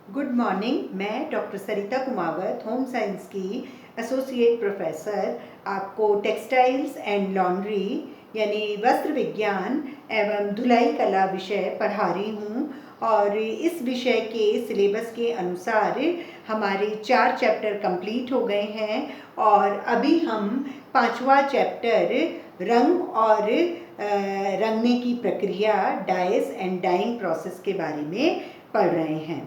Good morning. मैं doctor सरिता Kumawat, home science की associate professor, आपको टेक्सटाइल्स एंड लॉन्ड्री यानी वस्त्र विज्ञान एवं धुलाई कला विषय पढ़ा रही हूँ। और इस विषय के सिलेबस के अनुसार हमारे 4 चैप्टर कंप्लीट हो गए हैं और अभी हम 5वां चैप्टर रंग और रंगने की प्रक्रिया, डाइस एंड डाइंग प्रोसेस के बारे में पढ़ रहे हैं।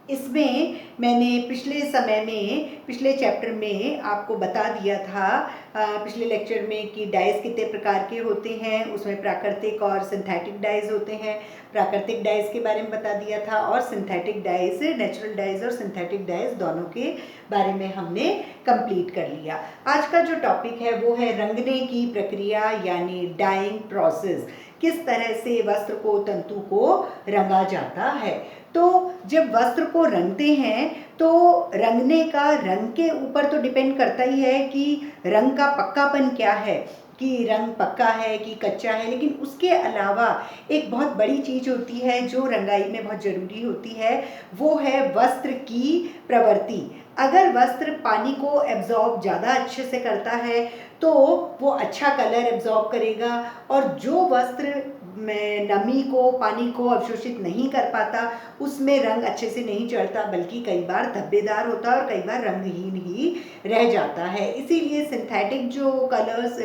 इसमें मैंने पिछले चैप्टर में आपको बता दिया था, पिछले लेक्चर में, कि डाइस कितने प्रकार के होते हैं। उसमें प्राकृतिक और सिंथेटिक डाइस होते हैं। प्राकृतिक डाइस के बारे में बता दिया था और सिंथेटिक डाइस, नेचुरल डाइस और सिंथेटिक डाइस दोनों के बारे में हमने कंप्लीट कर लिया। आज का जो टॉपिक है वो है रंगने की प्रक्रिया यानी डाइंग प्रोसेस। किस तरह से वस्त्र को, तंतु को रंगा जाता है। तो जब वस्त्र को रंगते हैं तो रंगने का रंग के ऊपर तो डिपेंड करता ही है कि रंग का पक्कापन क्या है, कि रंग पक्का है कि कच्चा है। लेकिन उसके अलावा एक बहुत बड़ी चीज़ होती है जो रंगाई में बहुत ज़रूरी होती है, वो है वस्त्र की प्रवृत्ति। अगर वस्त्र पानी को एब्जॉर्ब ज़्यादा अच्छे से करता है तो वो अच्छा कलर एब्जॉर्ब करेगा, और जो वस्त्र में नमी को, पानी को अवशोषित नहीं कर पाता, उसमें रंग अच्छे से नहीं चढ़ता, बल्कि कई बार धब्बेदार होता है और कई बार रंगहीन ही रह जाता है। इसीलिए सिंथेटिक जो कलर्स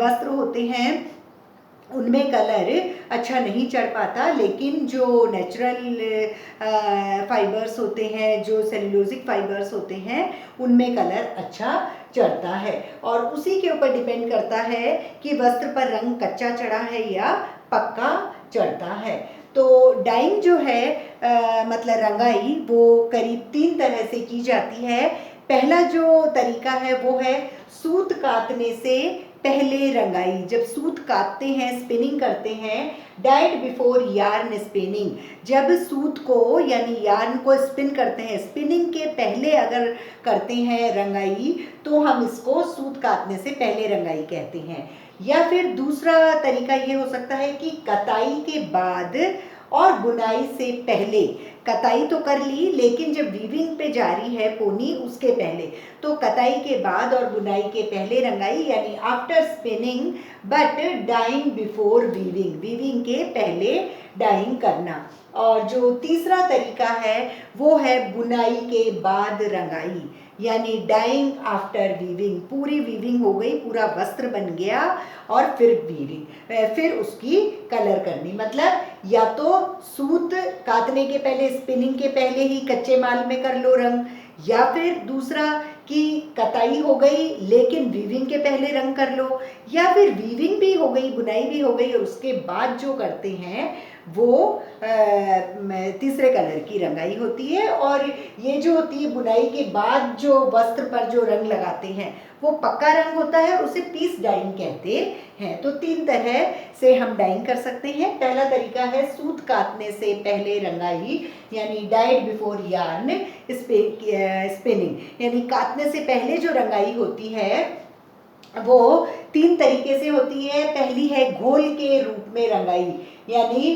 वस्त्र होते हैं उनमें कलर अच्छा नहीं चढ़ पाता, लेकिन जो नेचुरल फाइबर्स होते हैं, जो सेल्यूलोजिक फाइबर्स होते हैं, उनमें कलर अच्छा चढ़ता है। और उसी के ऊपर डिपेंड करता है कि वस्त्र पर रंग कच्चा चढ़ा है या पक्का चढ़ता है। तो डाइंग जो है, मतलब रंगाई, वो करीब 3 तरह से की जाती है। पहला जो तरीका है वो है सूत कातने से पहले रंगाई। जब सूत काटते हैं, स्पिनिंग करते हैं, डाइड बिफोर यार्न स्पिनिंग। जब सूत को यानी यार्न को स्पिन करते हैं, स्पिनिंग के पहले अगर करते हैं रंगाई, तो हम इसको सूत काटने से पहले रंगाई कहते हैं। या फिर दूसरा तरीका ये हो सकता है कि कताई के बाद और बुनाई से पहले। कताई तो कर ली, लेकिन जब वीविंग पे जारी है पोनी, उसके पहले। तो कताई के बाद और बुनाई के पहले रंगाई यानी after spinning but dyeing before weaving, weaving के पहले डाइंग करना। और जो तीसरा तरीका है वो है बुनाई के बाद रंगाई यानी डाइंग आफ्टर वीविंग। पूरी वीविंग हो गई, पूरा वस्त्र बन गया, और फिर वीविंग, फिर उसकी कलर करनी। मतलब या तो सूत काटने के पहले, स्पिनिंग के पहले ही कच्चे माल में कर लो रंग, या फिर दूसरा कि कताई हो गई लेकिन वीविंग के पहले रंग कर लो, या फिर वीविंग भी हो गई, बुनाई भी हो गई, और उसके बाद जो करते हैं वो तीसरे कलर की रंगाई होती है। और ये जो होती है बुनाई के बाद जो वस्त्र पर जो रंग लगाते हैं वो पक्का रंग होता है, उसे पीस डाइंग कहते हैं। तो 3 तरह से हम डाइंग कर सकते हैं। पहला तरीका है सूत काटने से पहले रंगाई यानी डाइड बिफोर यार्न स्पिनिंग, यानी काटने से पहले जो रंगाई होती है वो 3 तरीके से होती है। पहली है घोल के रूप में रंगाई यानी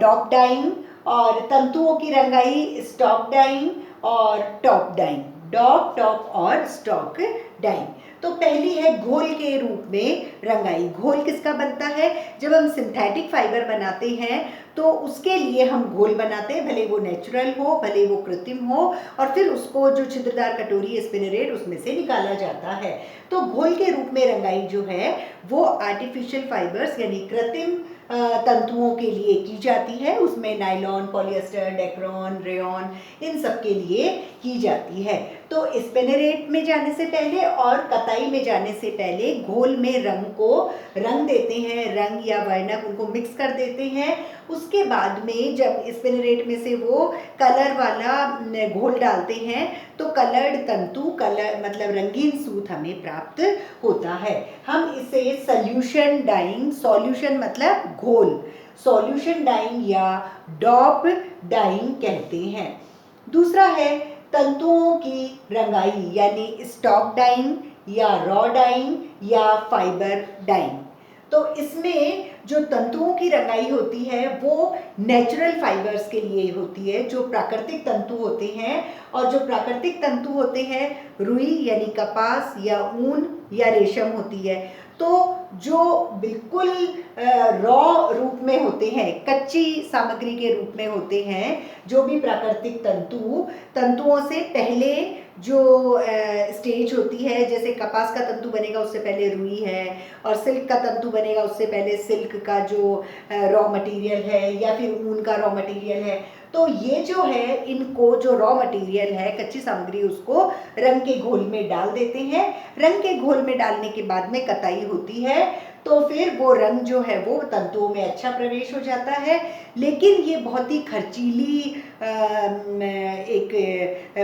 डॉप डाइंग, और तंतुओं की रंगाई स्टॉक डाइंग और टॉप डाइंग, डॉप, टॉप और स्टॉक डाइंग। तो पहली है घोल के रूप में रंगाई। घोल किसका बनता है? जब हम सिंथेटिक फाइबर बनाते हैं तो उसके लिए हम घोल बनाते हैं, भले वो नेचुरल हो, भले वो कृत्रिम हो, और फिर उसको जो छिद्रदार कटोरी स्पिनरेट उसमें से निकाला जाता है। तो घोल के रूप में रंगाई जो है वो आर्टिफिशियल फाइबर्स यानी कृत्रिम तंतुओं के लिए की जाती है। उसमें नायलॉन, पॉलिएस्टर, डेक्रॉन, रेयॉन, इन सब के लिए की जाती है। तो स्पिनरेट में जाने से पहले और कताई में जाने से पहले घोल में रंग को रंग देते हैं, रंग या वर्णक उनको मिक्स कर देते हैं। उसके बाद में जब स्पिनरेट में से वो कलर वाला घोल डालते हैं तो कलर्ड तंतु, कलर मतलब रंगीन सूत हमें प्राप्त होता है। हम इसे सॉल्यूशन डाइंग, सॉल्यूशन मतलब घोल, सॉल्यूशन डाइंग या डॉप डाइंग कहते हैं। दूसरा है तंतुओं की रंगाई यानी स्टॉक डाइंग या रॉ डाइंग या फाइबर डाइंग। तो इसमें जो तंतुओं की रंगाई होती है वो नेचुरल फाइबर्स के लिए होती है, जो प्राकृतिक तंतु होते हैं। और जो प्राकृतिक तंतु होते हैं रुई यानी कपास या ऊन या रेशम होती है। तो जो बिल्कुल रॉ रूप में होते हैं, कच्ची सामग्री के रूप में होते हैं, जो भी प्राकृतिक तंतुओं से पहले जो स्टेज होती है, जैसे कपास का तंतु बनेगा उससे पहले रुई है, और सिल्क का तंतु बनेगा उससे पहले सिल्क का जो रॉ मटेरियल है या फिर ऊन का रॉ मटेरियल है। तो ये जो है, इनको जो रॉ मटेरियल है, कच्ची सामग्री, उसको रंग के घोल में डाल देते हैं। रंग के घोल में डालने के बाद में कताई होती है, तो फिर वो रंग जो है वो तंतुओं में अच्छा प्रवेश हो जाता है। लेकिन ये बहुत ही खर्चीली एक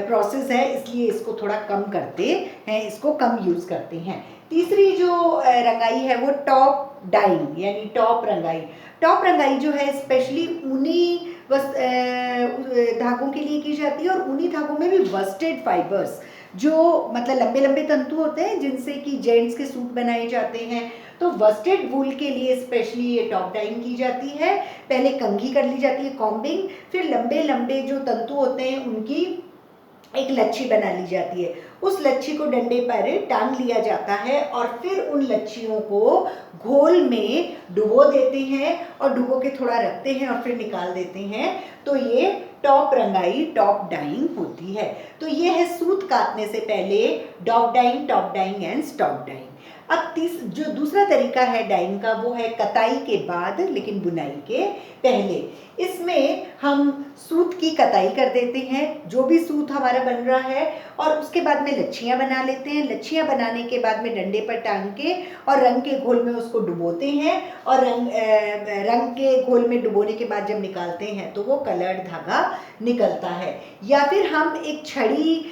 प्रोसेस है, इसलिए इसको थोड़ा कम करते हैं, इसको कम यूज़ करते हैं। तीसरी जो रंगाई है वो टॉप डाइंग यानी टॉप रंगाई। टॉप रंगाई जो है स्पेशली ऊनी धागों के लिए की जाती है, और ऊनी धागों में भी वस्टेड फाइबर्स, जो मतलब लंबे लंबे तंतु होते हैं जिनसे कि जेंट्स के सूट बनाए जाते हैं। तो वस्टेड वूल के लिए स्पेशली ये टॉप डाइंग की जाती है। पहले कंघी कर ली जाती है, कॉम्बिंग, फिर लंबे लंबे जो तंतु होते हैं उनकी एक लच्छी बना ली जाती है। उस लच्छी को डंडे पर टांग लिया जाता है, और फिर उन लच्छियों को घोल में डुबो देते हैं, और डुबो के थोड़ा रखते हैं और फिर निकाल देते हैं। तो ये टॉप रंगाई, टॉप डाइंग होती है। तो ये है सूत काटने से पहले top dyeing and stop dyeing. अब जो दूसरा तरीका है डाइंग का, वो है कताई के बाद लेकिन बुनाई के पहले। इसमें हम सूत की कताई कर देते हैं, जो भी सूत हमारा बन रहा है, और उसके बाद में लच्छियाँ बना लेते हैं। लच्छियाँ बनाने के बाद में डंडे पर टांग के और रंग के घोल में उसको डुबोते हैं, और रंग के घोल में डुबोने के बाद जब निकालते हैं तो वो कलर्ड धागा निकलता है। या फिर हम एक छड़ी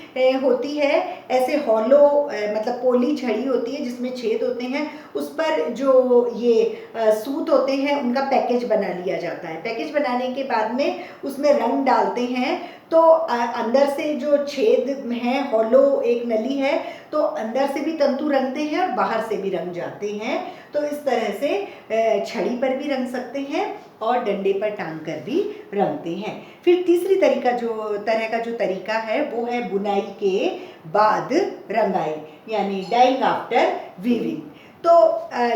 होती है, ऐसे हॉलो मतलब पोली छड़ी होती है जिसमें छेद होते हैं, उस पर जो ये सूत होते हैं उनका पैकेज बना लिया जाता है। पैकेज बनाने के बाद में उसमें रंग डालते हैं, तो अंदर से जो छेद है, हॉलो एक नली है, तो अंदर से भी तंतु रंगते हैं और बाहर से भी रंग जाते हैं। तो इस तरह से छड़ी पर भी रंग सकते हैं और डंडे पर टांग कर भी रंगते हैं। फिर तीसरी तरह का जो तरीका है वो है बुनाई के बाद रंगाई यानी डाइंग आफ्टर वीविंग। तो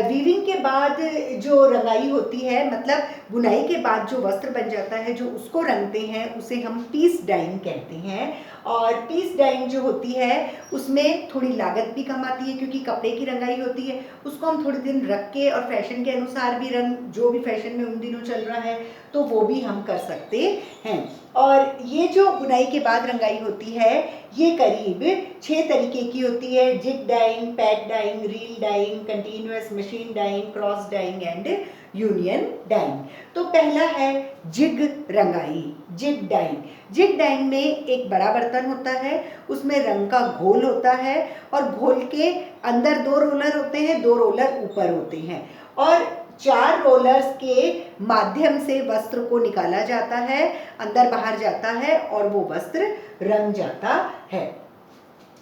वीविंग के बाद जो रंगाई होती है, मतलब बुनाई के बाद जो वस्त्र बन जाता है, जो उसको रंगते हैं, उसे हम पीस डाइंग कहते हैं। और पीस डाइंग जो होती है उसमें थोड़ी लागत भी कम आती है, क्योंकि कपड़े की रंगाई होती है, उसको हम थोड़े दिन रख के और फैशन के अनुसार भी रंग, जो भी फैशन में उन दिनों चल रहा है तो वो भी हम कर सकते हैं। और ये जो बुनाई के बाद रंगाई होती है ये करीब 6 तरीके की होती है: jig dyeing, pad dyeing, reel dyeing, continuous machine dyeing, cross dyeing and union dyeing. तो पहला है जिग रंगाई, जिग डाइंग। जिग डाइंग में एक बड़ा बर्तन होता है, उसमें रंग का घोल होता है, और घोल के अंदर 2 रोलर होते हैं, 2 रोलर ऊपर होते हैं, और 4 रोलर्स के माध्यम से वस्त्र को निकाला जाता है, अंदर बाहर जाता है और वो वस्त्र रंग जाता है।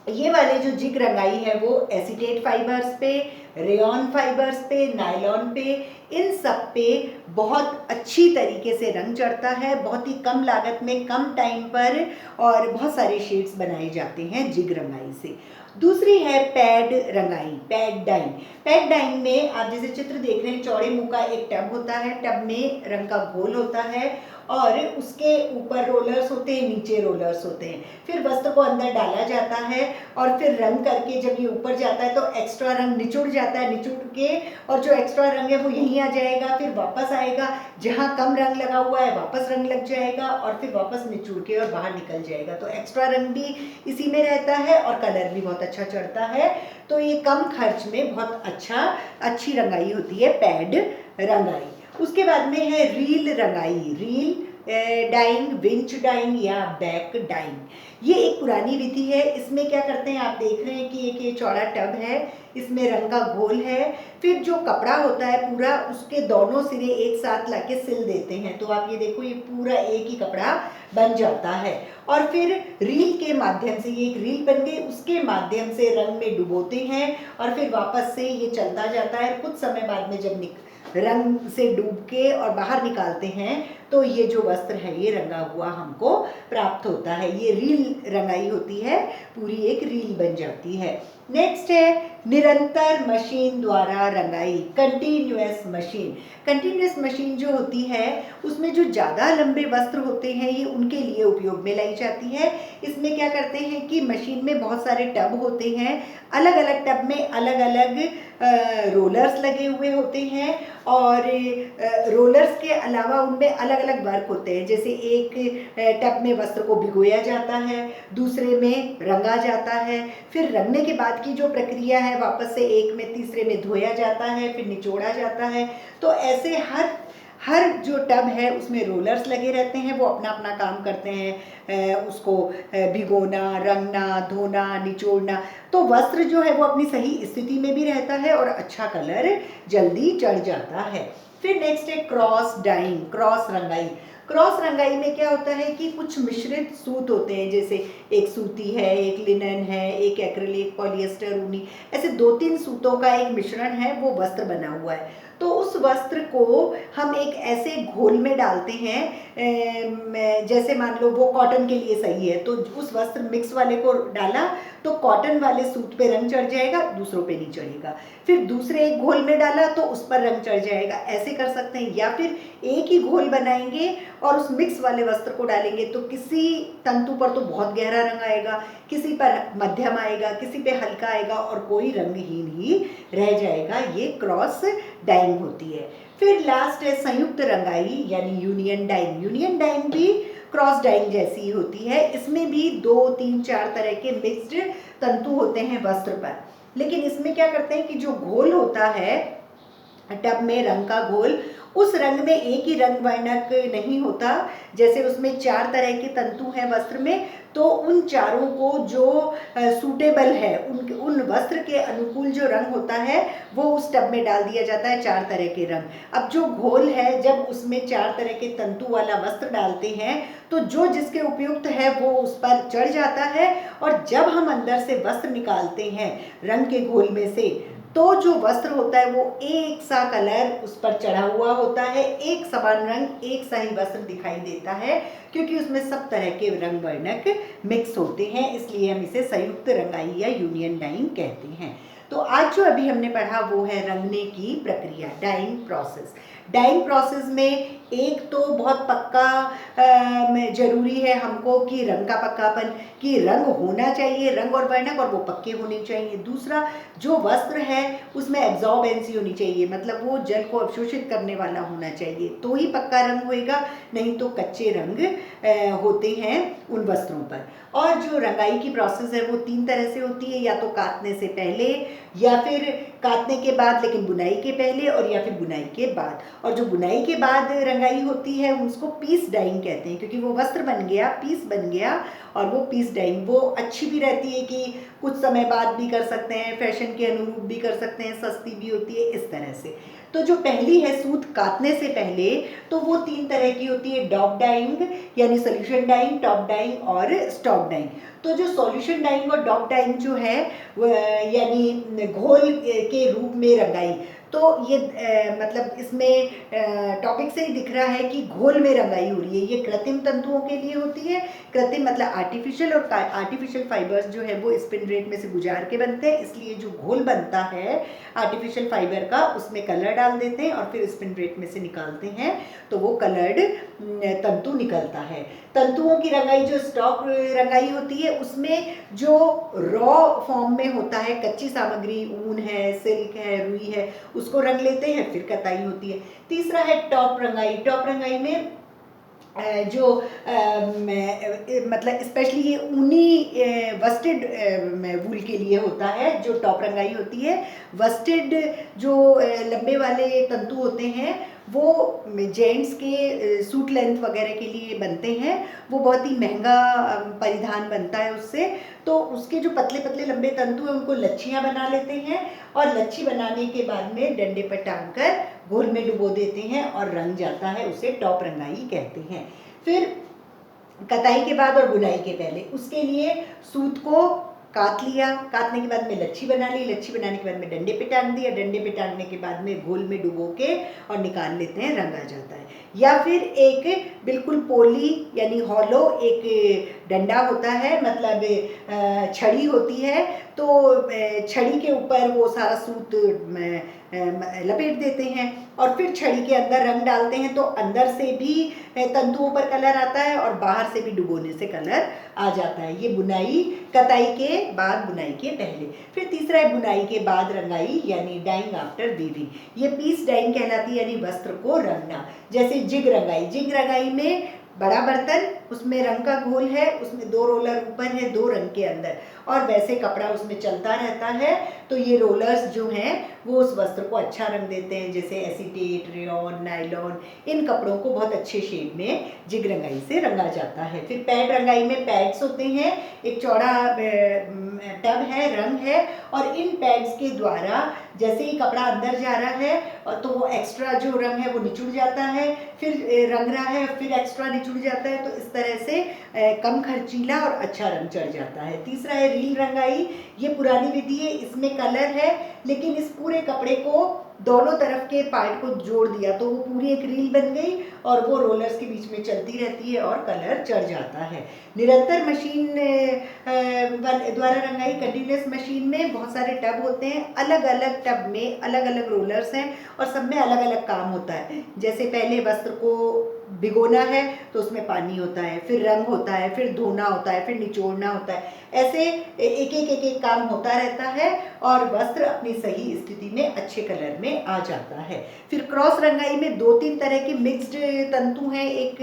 ये वाले जो जिग रंगाई है वो एसीटेट फाइबर्स पे, रेयॉन फाइबर्स पे, नायलॉन पे, इन सब पे बहुत अच्छी तरीके से रंग चढ़ता है, बहुत ही कम लागत में, कम टाइम पर, और बहुत सारे शेड्स बनाए जाते हैं जिग रंगाई से। दूसरी है पैड रंगाई, पैड डाइंग। पैड डाइंग में आप जैसे चित्र देख रहे हैं, चौड़े मुंह का एक टब होता है, टब में रंग का घोल होता है, और उसके ऊपर रोलर्स होते हैं, नीचे रोलर्स होते हैं। फिर वस्त्र को अंदर डाला जाता है, और फिर रंग करके जब ये ऊपर जाता है तो एक्स्ट्रा रंग निचुड़ जाता है, निचुड़ के और जो एक्स्ट्रा रंग है वो यहीं आ जाएगा, फिर वापस आएगा, जहाँ कम रंग लगा हुआ है वापस रंग लग जाएगा, और फिर वापस निचुड़ के और बाहर निकल जाएगा। तो एक्स्ट्रा रंग भी इसी में रहता है और कलर भी बहुत अच्छा चढ़ता है। तो ये कम खर्च में बहुत अच्छी रंगाई होती है पैड रंगाई। उसके बाद में है रील रंगाई, रील डाइंग, विंच डाइंग या बैक डाइंग। ये एक पुरानी विधि है। इसमें क्या करते हैं, आप देख रहे हैं कि एक ये चौड़ा टब है, इसमें रंग का घोल है, फिर जो कपड़ा होता है पूरा, उसके दोनों सिरे एक साथ लाके सिल देते हैं। तो आप ये देखो, ये पूरा एक ही कपड़ा बन जाता है, और फिर रील के माध्यम से, ये एक रील बन गई, उसके माध्यम से रंग में डुबोते हैं, और फिर वापस से ये चलता जाता है। कुछ समय बाद में जब रंग से डूब के और बाहर निकालते हैं तो ये जो वस्त्र है ये रंगा हुआ हमको प्राप्त होता है। ये रील रंगाई होती है, पूरी एक रील बन जाती है। नेक्स्ट है निरंतर मशीन द्वारा रंगाई, कंटिन्यूअस मशीन। कंटिन्यूअस मशीन जो होती है उसमें जो ज़्यादा लंबे वस्त्र होते हैं ये उनके लिए उपयोग में लाई जाती है। इसमें क्या करते हैं कि मशीन में बहुत सारे टब होते हैं, अलग अलग टब में अलग अलग रोलर्स लगे हुए होते हैं और रोलर्स के अलावा उनमें अलग अलग वर्क होते हैं। जैसे एक टब में वस्त्र को भिगोया जाता है, दूसरे में रंगा जाता है, फिर रंगने के बाद की जो प्रक्रिया है वापस से एक में तीसरे में धोया जाता है, फिर निचोड़ा जाता है। तो ऐसे हर जो टब है उसमें रोलर्स लगे रहते हैं, वो अपना अपना काम करते हैं, उसको भिगोना, रंगना, धोना, निचोड़ना। तो वस्त्र जो है वो अपनी सही स्थिति में भी रहता है और अच्छा कलर जल्दी चढ़ जाता है। फिर नेक्स्ट है क्रॉस डाइंग, क्रॉस रंगाई। क्रॉस रंगाई में क्या होता है कि कुछ मिश्रित सूत होते हैं, जैसे एक सूती है, एक लिनन है, एक एक्रिलिक, पॉलिएस्टर, ऊनी, ऐसे 2-3 सूतों का एक मिश्रण है, वो वस्त्र बना हुआ है। तो उस वस्त्र को हम एक ऐसे घोल में डालते हैं, जैसे मान लो वो कॉटन के लिए सही है, तो उस वस्त्र मिक्स वाले को डाला तो कॉटन वाले सूत पे रंग चढ़ जाएगा, दूसरों पे नहीं चढ़ेगा। फिर दूसरे एक घोल में डाला तो उस पर रंग चढ़ जाएगा, ऐसे कर सकते हैं। या फिर एक ही घोल बनाएंगे और उस मिक्स वाले वस्त्र को डालेंगे तो किसी तंतु पर तो बहुत गहरा रंग आएगा, किसी पर मध्यम आएगा, किसी पे हल्का आएगा और कोई रंगहीन ही रह जाएगा। ये क्रॉस डाइंग होती है। फिर लास्ट है संयुक्त रंगाई यानी यूनियन डाइंग। यूनियन डाइंग भी क्रॉस डाइंग जैसी होती है। इसमें भी 2, 3, 4 तरह के मिक्स्ड तंतु होते हैं वस्त्र पर, लेकिन इसमें क्या करते हैं कि जो घोल होता है टब में रंग का घोल, उस रंग में एक ही रंग वर्णक नहीं होता। जैसे उसमें 4 तरह के तंतु हैं वस्त्र में, तो उन चारों को जो सूटेबल है, उन वस्त्र के अनुकूल जो रंग होता है वो उस टब में डाल दिया जाता है, 4 तरह के रंग। अब जो घोल है, जब उसमें 4 तरह के तंतु वाला वस्त्र डालते हैं तो जो जिसके उपयुक्त है वो उस पर चढ़ जाता है, और जब हम अंदर से वस्त्र निकालते हैं रंग के घोल में से, तो जो वस्त्र होता है वो एक सा कलर उस पर चढ़ा हुआ होता है, एक समान रंग, एक सा ही वस्त्र दिखाई देता है, क्योंकि उसमें सब तरह के रंग वर्णक मिक्स होते हैं। इसलिए हम इसे संयुक्त रंगाई या यूनियन डाइंग कहते हैं। तो आज जो अभी हमने पढ़ा वो है रंगने की प्रक्रिया, डाइंग प्रोसेस। डाइंग प्रोसेस में एक तो बहुत पक्का जरूरी है हमको कि रंग का पक्कापन, कि रंग होना चाहिए, रंग और वर्णक, और वो पक्के होने चाहिए। दूसरा, जो वस्त्र है उसमें एब्जॉर्बेंसी होनी चाहिए, मतलब वो जल को अवशोषित करने वाला होना चाहिए, तो ही पक्का रंग होएगा, नहीं तो कच्चे रंग होते हैं उन वस्त्रों पर। और जो रंगाई की प्रोसेस है वो 3 तरह से होती है, या तो काटने से पहले, या फिर काटने के बाद लेकिन बुनाई के पहले, और या फिर बुनाई के बाद। और जो बुनाई के बाद रंगाई होती है उसको पीस डाइंग कहते हैं, क्योंकि वो वस्त्र बन गया, पीस बन गया, और वो पीस डाइंग वो अच्छी भी रहती है कि कुछ समय बाद भी कर सकते हैं, फैशन के अनुरूप भी कर सकते हैं, सस्ती भी होती है, इस तरह से। तो जो पहली है सूत काटने से पहले, तो वो 3 तरह की होती है, डॉप डाइंग यानी सोल्यूशन डाइंग, टॉप डाइंग और स्टॉक डाइंग। तो जो सॉल्यूशन डाइंग और डॉप डाइंग जो है यानी घोल के रूप में रंगाई, तो ये मतलब इसमें टॉपिक से ही दिख रहा है कि घोल में रंगाई हो रही है। ये कृत्रिम तंतुओं के लिए होती है, कृत्रिम मतलब आर्टिफिशियल, और आर्टिफिशियल फाइबर्स जो है वो स्पिन रेट में से गुजार के बनते हैं, इसलिए जो घोल बनता है आर्टिफिशियल फाइबर का उसमें कलर डाल देते हैं और फिर स्पिन रेट में से निकालते हैं, तो वो कलर्ड तंतु निकलता है। तंतुओं की रंगाई जो स्टॉक रंगाई होती है उसमें जो रॉ फॉर्म में होता है, कच्ची सामग्री, ऊन है, सिल्क है, रुई है, उसको रंग लेते हैं, फिर कताई होती है। तीसरा है टॉप रंगाई। टॉप रंगाई में जो मतलब स्पेशली ये ऊनी वस्टेड वूल के लिए होता है जो टॉप रंगाई होती है। वस्टेड जो लंबे वाले तंतु होते हैं वो जेंट्स के सूट लेंथ वगैरह के लिए बनते हैं, वो बहुत ही महंगा परिधान बनता है उससे। तो उसके जो पतले पतले लंबे तंतु हैं उनको लच्छियाँ बना लेते हैं, और लच्छी बनाने के बाद में डंडे पर टांग कर घोल में डुबो देते हैं और रंग जाता है, उसे टॉप रंगाई कहते हैं। फिर कताई के बाद और बुनाई के पहले, उसके लिए सूत को काट लिया, काटने के बाद में लच्छी बना ली, लच्छी बनाने के बाद में डंडे पे टांग दिया, डंडे पे टांगने के बाद में घोल में डुबो के और निकाल लेते हैं, रंग आ जाता है। या फिर एक बिल्कुल पोली यानी हॉलो एक डंडा होता है, मतलब छड़ी होती है, तो छड़ी के ऊपर वो सारा सूत लपेट देते हैं और फिर छड़ी के अंदर रंग डालते हैं, तो अंदर से भी तंतुओं पर कलर आता है और बाहर से भी डुबोने से कलर आ जाता है। ये बुनाई, कताई के बाद, बुनाई के पहले। फिर तीसरा है बुनाई के बाद रंगाई यानी डाइंग आफ्टर वीविंग। ये पीस डाइंग कहलाती है, यानी वस्त्र को रंगना। जैसे जिग रंगाई, जिग रंगाई में बड़ा बर्तन, उसमें रंग का घोल है, उसमें 2 रोलर ऊपर है, 2 रंग के अंदर, और वैसे कपड़ा उसमें चलता रहता है, तो ये रोलर्स जो हैं वो उस वस्त्र को अच्छा रंग देते हैं। जैसे एसीटेट, रेयॉन, नायलॉन, इन कपड़ों को बहुत अच्छे शेड में जिग रंगाई से रंगा जाता है। फिर पैड रंगाई में पैड्स होते हैं, एक चौड़ा टब है, रंग है, और इन पैड्स के द्वारा जैसे ही कपड़ा अंदर जा रहा है तो वो एक्स्ट्रा जो रंग है वो निचुड़ जाता है, फिर रंग रहा है, फिर एक्स्ट्रा निचुड़ जाता है, तो इस तरह से कम खर्चीला और अच्छा रंग चढ़ जाता है। तीसरा है रील रंगाई। ये पुरानी विधि है, इसमें कलर है, लेकिन इस पूरे कपड़े को दोनों तरफ के पार्ट को जोड़ दिया तो वो पूरी एक रील बन गई और वो रोलर्स के बीच में चलती रहती है और कलर चढ़ जाता है। निरंतर मशीन द्वारा रंगाई, कंटिन्यूस मशीन में बहुत सारे टब होते हैं, अलग अलग टब में अलग अलग रोलर्स हैं और सब में अलग अलग काम होता है। जैसे पहले वस्त्र को भिगोना है तो उसमें पानी होता है, फिर रंग होता है, फिर धोना होता है, फिर निचोड़ना होता है, ऐसे एक एक काम होता रहता है और वस्त्र अपनी सही स्थिति में अच्छे कलर में आ जाता है। फिर क्रॉस रंगाई में 2-3 तरह के मिक्स्ड तंतु हैं एक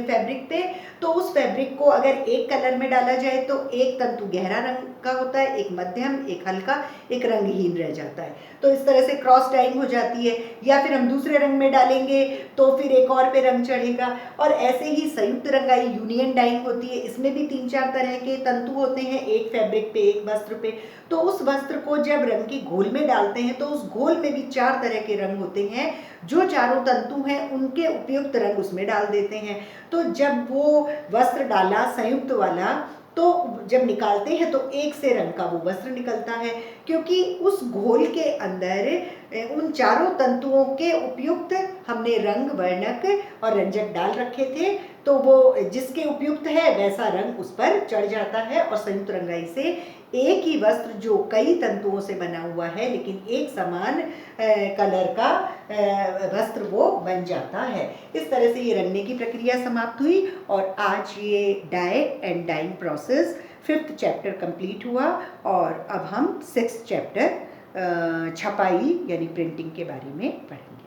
फैब्रिक पे, तो उस फैब्रिक को अगर एक कलर में डाला जाए तो एक तंतु गहरा रंग का होता है, एक मध्यम, एक हल्का, एक रंगहीन रह जाता है, तो इस तरह से क्रॉस डाइंग हो जाती है। या फिर हम दूसरे रंग में डालेंगे तो फिर एक और पे रंग चढ़ेगा। और ऐसे ही संयुक्त रंगाई, यूनियन डाइंग होती है, इसमें भी 3-4 तरह के तंतु होते हैं एक फैब्रिक पे, एक वस्त्र पे, तो उस वस्त्र को जब रंग के घोल में डालते हैं तो उस घोल में भी 4 तरह के रंग होते हैं, जो चारों तंतु हैं उनके उपयुक्त रंग उसमें डाल देते हैं। तो जब वो वस्त्र डाला संयुक्त वाला, तो जब निकालते हैं तो एक से रंग का वो वस्त्र निकलता है, क्योंकि उस घोल के अंदर उन चारों तंतुओं के उपयुक्त हमने रंग, वर्णक और रंजक डाल रखे थे, तो वो जिसके उपयुक्त है वैसा रंग उस पर चढ़ जाता है और संयुक्त रंगाई से एक ही वस्त्र जो कई तंतुओं से बना हुआ है लेकिन एक समान कलर का वस्त्र वो बन जाता है। इस तरह से ये रंगने की प्रक्रिया समाप्त हुई और आज ये dye and dyeing process 5th chapter complete हुआ और अब हम 6th चैप्टर छपाई यानी प्रिंटिंग के बारे में पढ़ेंगे।